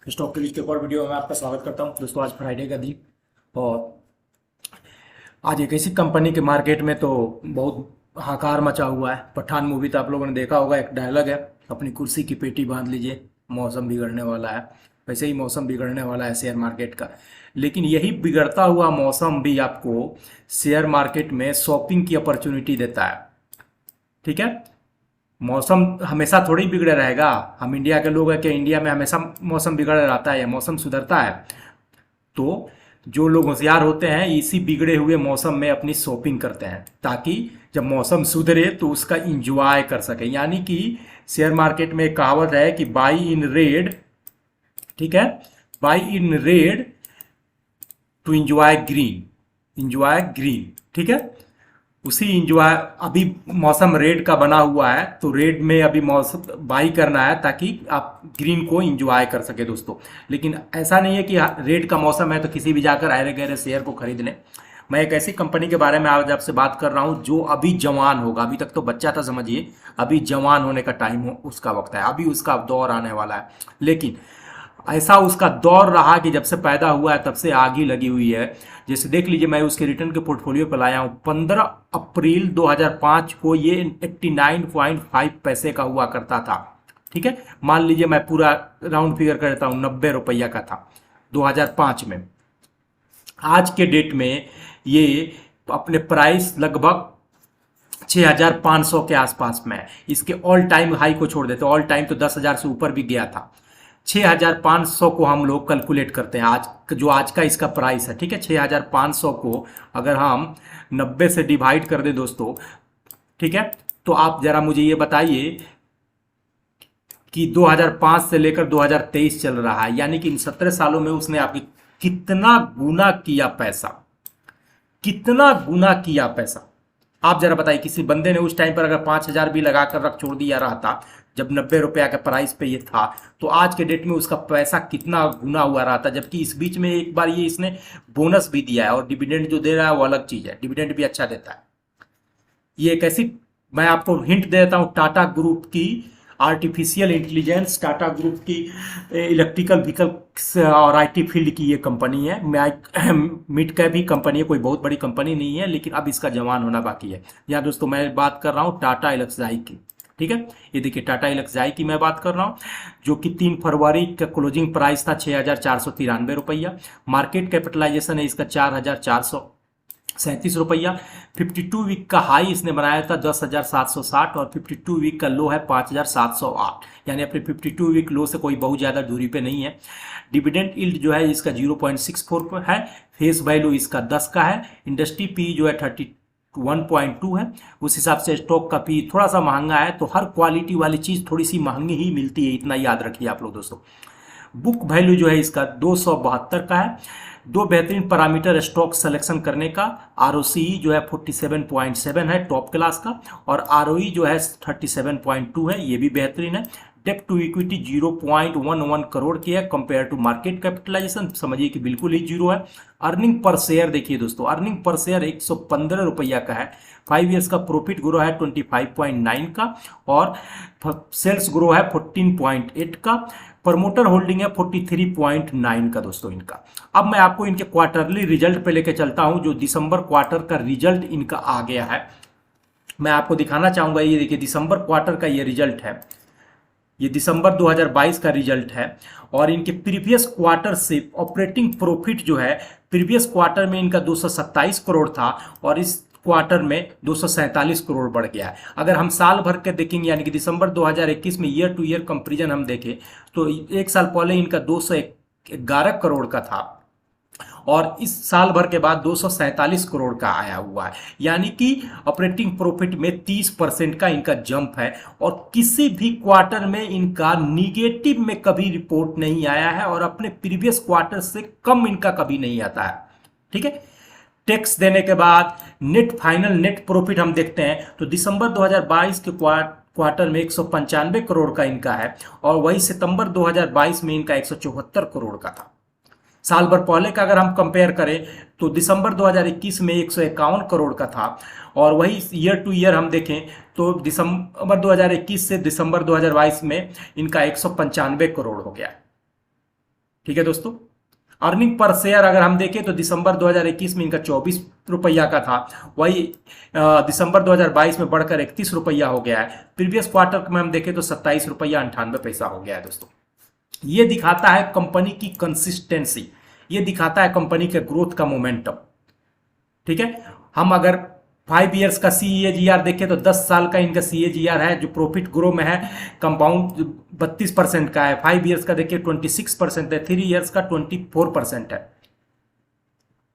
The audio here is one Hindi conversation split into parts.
स्टॉक के एक और वीडियो में आपका स्वागत करता हूं। दोस्तों, आज फ्राइडे का दिन और आज एक ऐसी कंपनी के मार्केट में तो बहुत हाहाकार मचा हुआ है। पठान मूवी तो आप लोगों ने देखा होगा, एक डायलॉग है, अपनी कुर्सी की पेटी बांध लीजिए, मौसम बिगड़ने वाला है। वैसे ही मौसम बिगड़ने वाला है शेयर मार्केट का। लेकिन यही बिगड़ता हुआ मौसम भी आपको शेयर मार्केट में शॉपिंग की अपॉर्चुनिटी देता है। ठीक है, मौसम हमेशा थोड़ी बिगड़े रहेगा। हम इंडिया के लोग हैं कि इंडिया में हमेशा मौसम बिगड़े रहता है या मौसम सुधरता है? तो जो लोग होशियार होते हैं इसी बिगड़े हुए मौसम में अपनी शॉपिंग करते हैं, ताकि जब मौसम सुधरे तो उसका इंजॉय कर सके। यानी कि शेयर मार्केट में एक कहावत है कि बाई इन रेड, ठीक है, by in red to enjoy green, enjoy green. ठीक है, उसी इंजॉय, अभी मौसम रेड का बना हुआ है तो रेड में अभी मौसम बाई करना है ताकि आप ग्रीन को इंजॉय कर सके दोस्तों। लेकिन ऐसा नहीं है कि रेड का मौसम है तो किसी भी जाकर अरे गहरे शेयर को खरीद लें। मैं एक ऐसी कंपनी के बारे में आज आपसे बात कर रहा हूं जो अभी जवान होगा। अभी तक तो बच्चा था समझिए, अभी जवान होने का टाइम हो, उसका वक्त है, अभी उसका दौर आने वाला है। लेकिन ऐसा उसका दौर रहा कि जब से पैदा हुआ है तब से आग ही लगी हुई है। जैसे देख लीजिए, मैं उसके रिटर्न के पोर्टफोलियो पर लाया हूँ। 15 अप्रैल 2005 को ये 89.5 पैसे का हुआ करता था। ठीक है, मान लीजिए मैं पूरा राउंड फिगर कर देता हूँ, 90 रुपया का था 2005 में। आज के डेट में ये अपने प्राइस लगभग 6,500 के आसपास में है। इसके ऑल टाइम हाई को छोड़ देते, ऑल टाइम तो 10,000 से ऊपर भी गया था। 6,500 को हम लोग कैलकुलेट करते हैं आज, जो आज का इसका प्राइस है। ठीक है, 6,500 को अगर हम 90 से डिवाइड कर दें दोस्तों, ठीक है, तो आप जरा मुझे ये बताइए कि 2005 से लेकर 2023 चल रहा है, यानी कि इन 17 सालों में उसने आपकी कितना गुना किया पैसा, कितना गुना किया पैसा। आप जरा बताइए, किसी बंदे ने उस टाइम पर अगर 5,000 भी लगा कर रख छोड़ दिया रहा था, जब 90 रुपया के प्राइस पे ये था, तो आज के डेट में उसका पैसा कितना गुना हुआ रहा था। जबकि इस बीच में एक बार ये इसने बोनस भी दिया है, और डिविडेंड जो दे रहा है वो अलग चीज है, डिविडेंड भी अच्छा देता है। ये एक ऐसी, मैं आपको हिंट दे देता हूँ, टाटा ग्रुप की आर्टिफिशियल इंटेलिजेंस, टाटा ग्रुप की इलेक्ट्रिकल व्हीकल और आईटी फील्ड की ये कंपनी है। मिड कैप ही कंपनी है, कोई बहुत बड़ी कंपनी नहीं है, लेकिन अब इसका जवान होना बाकी है। यहाँ दोस्तों मैं बात कर रहा हूँ टाटा एल्क्साई की। ठीक है, ये देखिए टाटा एल्क्साई की मैं बात कर रहा हूँ, जो कि 3 फरवरी का क्लोजिंग प्राइस था 6,493 रुपया। मार्केट कैपिटलाइजेशन है इसका 4,437 रुपया। 52 वीक का हाई इसने बनाया था 10,760 और 52 वीक का लो है 5,708, यानी अपने 52 वीक लो से कोई बहुत ज़्यादा दूरी पे नहीं है। डिविडेंड यील्ड जो है इसका 0.64 पर है। फेस वैल्यू इसका 10 का है। इंडस्ट्री पी जो है 31.2 है। उस हिसाब से स्टॉक का पी थोड़ा सा महंगा है, तो हर क्वालिटी वाली चीज़ थोड़ी सी महंगी ही मिलती है, इतना याद रखिए आप लोग दोस्तों। बुक वैल्यू जो है इसका 272 का है। दो बेहतरीन पैरामीटर स्टॉक सिलेक्शन करने का, आरओसीई जो है 47.7 है टॉप क्लास का, और आरओई जो है 37.2 है, ये भी बेहतरीन है। डेप्ट टू इक्विटी 0.11 करोड़ की है कंपेयर टू मार्केट कैपिटलाइजेशन, समझिए कि बिल्कुल ही जीरो है। अर्निंग पर शेयर देखिए दोस्तों, अर्निंग पर शेयर 115 रुपया का है। 5 ईयर्स का प्रॉफिट ग्रो है 25.9 का, और सेल्स ग्रो है 14.8 का। प्रमोटर होल्डिंग है 43.9 का दोस्तों इनका। अब मैं आपको इनके क्वार्टरली रिजल्ट पे लेके चलता हूं, जो दिसंबर क्वार्टर का रिजल्ट इनका आ गया है, मैं आपको दिखाना चाहूंगा। ये देखिए दिसंबर क्वार्टर का ये रिजल्ट है, ये दिसंबर 2022 का रिजल्ट है। और इनके प्रीवियस क्वार्टर से ऑपरेटिंग प्रॉफिट जो है, प्रीवियस क्वार्टर में इनका 227 करोड़ था और इस क्वार्टर में 247 करोड़ बढ़ गया है। अगर हम साल भर के देखेंगे, यानी कि दिसंबर 2021 में ईयर टू ईयर कंपेरिजन हम देखें, तो एक साल पहले इनका 211 करोड़ का था और इस साल भर के बाद 247 करोड़ का आया हुआ है। यानी कि ऑपरेटिंग प्रॉफिट में 30% का इनका जंप है, और किसी भी क्वार्टर में इनका निगेटिव में कभी रिपोर्ट नहीं आया है, और अपने प्रीवियस क्वार्टर से कम इनका कभी नहीं आता है। ठीक है, टैक्स देने के बाद नेट फाइनल नेट प्रॉफिट हम देखते हैं, तो दिसंबर 2022 के क्वार्टर में 195 करोड़ का इनका है, और वही सितंबर 2022 में इनका 174 करोड़ का था। साल भर पहले का अगर हम कंपेयर करें तो दिसंबर 2021 में 151 करोड़ का था, और वही ईयर टू ईयर हम देखें तो दिसंबर 2021 से दिसंबर 2022 में इनका 195 करोड़ हो गया। ठीक है दोस्तों। अर्निंग पर शेयर अगर हम देखें तो दिसंबर 2021 में इनका 24 रुपया का था, वही दिसंबर 2022 में बढ़कर 31 रुपया हो गया है। प्रीवियस क्वार्टर में हम देखें तो 27 रुपया 98 पैसा हो गया है दोस्तों। ये दिखाता है कंपनी की कंसिस्टेंसी, ये दिखाता है कंपनी के ग्रोथ का मोमेंटम। ठीक है, हम अगर 5 ईयर्स का CAGR देखें तो 10 साल का इनका CAGR है जो प्रॉफिट ग्रो में है, कंपाउंड 32% का है। 5 ईयर्स का देखिए 26% है, 3 ईयर्स का 24% है।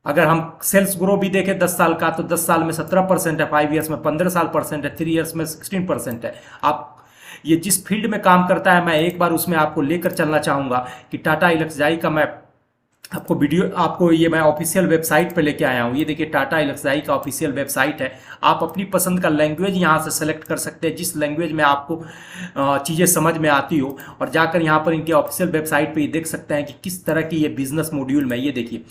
अगर हम सेल्स ग्रो भी देखें 10 साल का तो 10 साल में 17% है, 5 ईयर्स में 15% है, 3 ईयर्स में 16% है। आप ये जिस फील्ड में काम करता है मैं एक बार उसमें आपको लेकर चलना चाहूंगा कि टाटा एल्क्साई का मैं आपको वीडियो, आपको ये मैं ऑफिशियल वेबसाइट पे लेके आया हूँ। ये देखिए टाटा एल्क्साई का ऑफिशियल वेबसाइट है। आप अपनी पसंद का लैंग्वेज यहाँ से सेलेक्ट कर सकते हैं, जिस लैंग्वेज में आपको चीज़ें समझ में आती हो, और जाकर यहाँ पर इनके ऑफिशियल वेबसाइट पे ये देख सकते हैं कि किस तरह की ये बिजनेस मॉड्यूल में। ये देखिए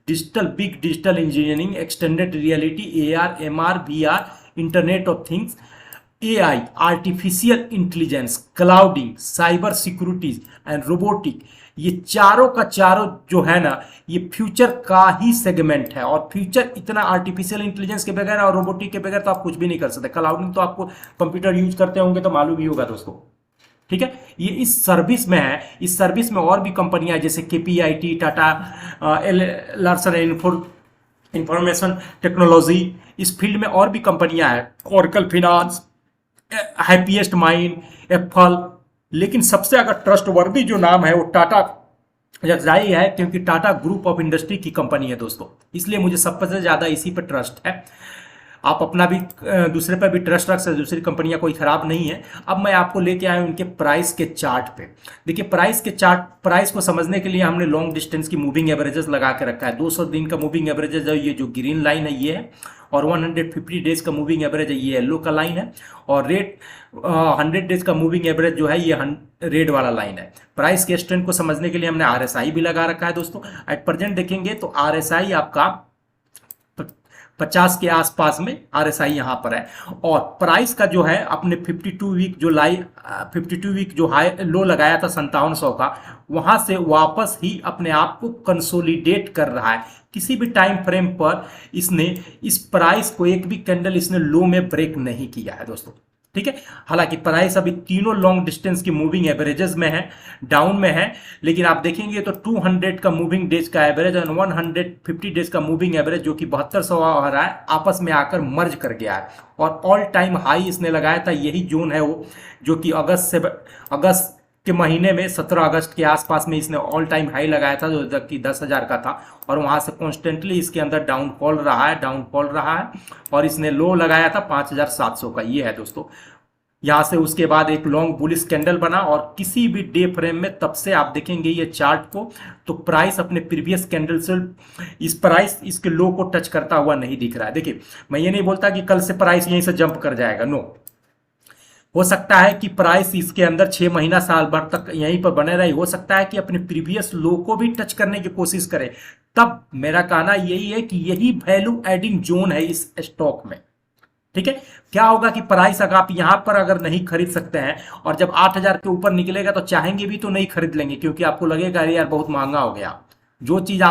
digital, big digital engineering, extended reality, AR MR VR, internet of things, AI artificial intelligence, clouding, cyber securities and robotic, ये चारों का चारों जो है ना ये फ्यूचर का ही सेगमेंट है। और फ्यूचर इतना आर्टिफिशियल इंटेलिजेंस के बगैर और रोबोटिक के बगैर तो आप कुछ भी नहीं कर सकते। क्लाउडिंग तो आपको कंप्यूटर यूज करते होंगे तो मालूम ही होगा दोस्तों। ठीक है, ये इस सर्विस में है। इस सर्विस में और भी कंपनियां जैसे KPIT, Tata Larsen information technology, इस फील्ड में और भी कंपनियां हैं, oracle finance, happiest mind, Apple. लेकिन सबसे अगर ट्रस्टवर्दी जो नाम है वो टाटा एल्क्साई है, क्योंकि टाटा ग्रुप ऑफ इंडस्ट्री की कंपनी है दोस्तों, इसलिए मुझे सबसे ज़्यादा इसी पर ट्रस्ट है। आप अपना भी दूसरे पर भी ट्रस्ट रख सकते, दूसरी कंपनियां कोई खराब नहीं है। अब मैं आपको लेके आया हूं उनके प्राइस के चार्ट पे। देखिए प्राइस के चार्ट, प्राइस को समझने के लिए हमने लॉन्ग डिस्टेंस की मूविंग एवरेजेस लगा के रखा है। 200 दिन का मूविंग एवरेजेस है, ये जो ग्रीन लाइन है ये है, और 150 डेज का मूविंग एवरेज है, ये येलो का लाइन है, और रेट 100 डेज का मूविंग एवरेज जो है ये रेड वाला लाइन है। प्राइस के स्ट्रेंथ को समझने के लिए हमने RSI भी लगा रखा है दोस्तों। एट प्रेजेंट देखेंगे तो RSI आपका 50 के आसपास में RSI यहाँ पर है, और प्राइस का जो है अपने 52 वीक जो 52 वीक जो हाई लो लगाया था 5700 का, वहां से वापस ही अपने आप को कंसोलिडेट कर रहा है। किसी भी टाइम फ्रेम पर इसने इस प्राइस को एक भी कैंडल इसने लो में ब्रेक नहीं किया है दोस्तों। ठीक है, हालांकि प्राइस अभी तीनों लॉन्ग डिस्टेंस की मूविंग एवरेजेस में है, डाउन में है, लेकिन आप देखेंगे तो 200 का मूविंग डेज का एवरेज और 150 डेज का मूविंग एवरेज जो कि 7200 आ रहा है, आपस में आकर मर्ज कर गया है। और ऑल टाइम हाई इसने लगाया था, यही जोन है वो जो कि अगस्त के महीने में 17 अगस्त के आसपास में इसने ऑल टाइम हाई लगाया था, जो कि 10,000 का था, और वहां से कॉन्स्टेंटली इसके अंदर डाउनफॉल रहा है, और इसने लो लगाया था 5,700 का। ये है दोस्तों, यहां से उसके बाद एक लॉन्ग बुलिश कैंडल बना, और किसी भी डे फ्रेम में तब से आप देखेंगे ये चार्ट को तो प्राइस अपने प्रीवियस कैंडल से प्राइस इसके लो को टच करता हुआ नहीं दिख रहा है। देखिए मैं ये नहीं बोलता कि कल से प्राइस यहीं से जंप कर जाएगा, नो। हो सकता है कि प्राइस इसके अंदर 6 महीना साल भर तक यहीं पर बने रहे, हो सकता है कि अपने प्रीवियस लो को भी टच करने की कोशिश करे। तब मेरा कहना यही है कि यही वैल्यू एडिंग जोन है इस स्टॉक में। ठीक है, क्या होगा कि प्राइस अगर आप यहां पर अगर नहीं खरीद सकते हैं और जब 8,000 के ऊपर निकलेगा तो चाहेंगे भी तो नहीं खरीद लेंगे, क्योंकि आपको लगेगा अरे यार बहुत महंगा हो गया। जो चीज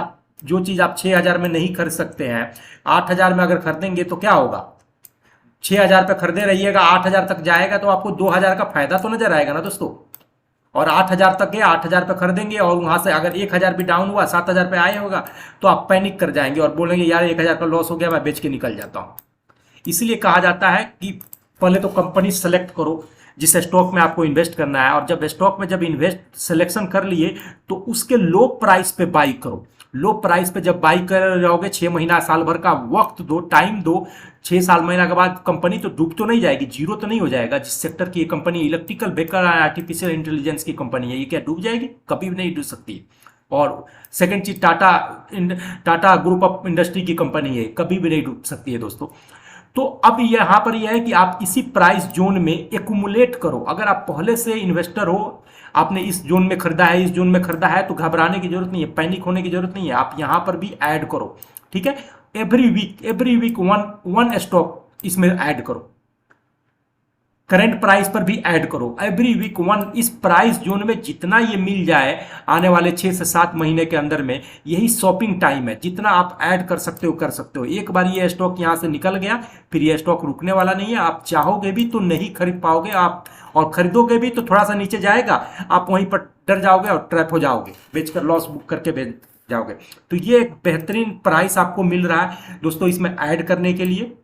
आप 6,000 में नहीं खरीद सकते हैं 8,000 में अगर खरीदेंगे तो क्या होगा, 6,000 पे खरीदे रहिएगा, 8,000 तक जाएगा तो आपको 2,000 का फायदा तो नजर आएगा ना दोस्तों। और 8,000 तक गया, 8,000 पे खरीदेंगे, और वहां से अगर 1,000 भी डाउन हुआ 7,000 पे आए होगा तो आप पैनिक कर जाएंगे और बोलेंगे यार 1,000 का लॉस हो गया, मैं बेच के निकल जाता हूं। इसलिए कहा जाता है कि पहले तो कंपनी सेलेक्ट करो जिस स्टॉक में आपको इन्वेस्ट करना है, और जब स्टॉक में जब इन्वेस्ट सिलेक्शन कर लिए तो उसके लो प्राइस पे बाई करो। लो प्राइस पे जब बाई कर जाओगे, 6 महीना साल भर का वक्त दो, टाइम दो, 6 साल महीना के बाद कंपनी तो डूब तो नहीं जाएगी, जीरो तो नहीं हो जाएगा। जिस सेक्टर की ये company electrical vehicle artificial intelligence की कंपनी है, ये क्या डूब जाएगी? कभी भी नहीं डूब सकती। और सेकंड चीज टाटा ग्रुप ऑफ इंडस्ट्री की कंपनी है, कभी भी नहीं डूब सकती है दोस्तों। तो अब यहां पर यह है कि आप इसी प्राइस जोन में एक्यूमुलेट करो। अगर आप पहले से इन्वेस्टर हो, आपने इस जोन में खरीदा है, इस जोन में खरीदा है, तो घबराने की जरूरत नहीं है, पैनिक होने की जरूरत नहीं है। आप यहां पर भी ऐड करो, ठीक है। एवरी वीक वन स्टॉक इसमें ऐड करो। करंट प्राइस पर भी ऐड करो। एवरी वीक वन, इस प्राइस जोन में जितना ये मिल जाए आने वाले 6 से 7 महीने के अंदर में, यही शॉपिंग टाइम है। जितना आप ऐड कर सकते हो कर सकते हो। एक बार ये स्टॉक यहां से निकल गया, फिर ये स्टॉक रुकने वाला नहीं है। आप चाहोगे भी तो नहीं खरीद पाओगे आप, और खरीदोगे भी तो थोड़ा सा नीचे जाएगा, आप वहीं पर डर जाओगे और ट्रैप हो जाओगे, बेचकर लॉस बुक करके बेच जाओगे। तो ये एक बेहतरीन प्राइस आपको मिल रहा है दोस्तों इसमें ऐड करने के लिए।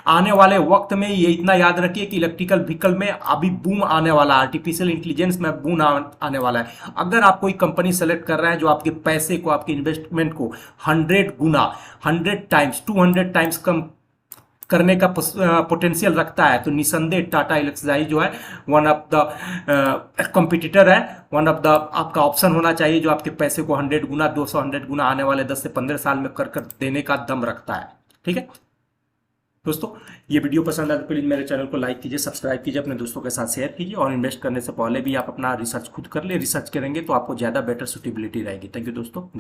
आने वाले वक्त में ये इतना याद रखिए कि इलेक्ट्रिकल व्हीकल में अभी बूम आने वाला है, आर्टिफिशियल इंटेलिजेंस में बूम आने वाला है। अगर आप कोई कंपनी सेलेक्ट कर रहे हैं जो आपके पैसे को, आपके इन्वेस्टमेंट को 100 गुना, 100 टाइम्स, 200 टाइम्स कम करने का पोटेंशियल रखता है, तो निसंदेह टाटा एल्क्साई जो है वन ऑफ द कॉम्पिटिटर है, वन ऑफ द आपका ऑप्शन होना चाहिए, जो आपके पैसे को 100 गुना, 200 100 गुना आने वाले 10 से 15 साल में कर देने का दम रखता है। ठीक है दोस्तों, ये वीडियो पसंद आए तो प्लीज मेरे चैनल को लाइक कीजिए, सब्सक्राइब कीजिए, अपने दोस्तों के साथ शेयर कीजिए, और इन्वेस्ट करने से पहले भी आप अपना रिसर्च खुद कर ले। रिसर्च करेंगे तो आपको ज्यादा बेटर सुटेबिलिटी रहेगी। थैंक यू दोस्तों।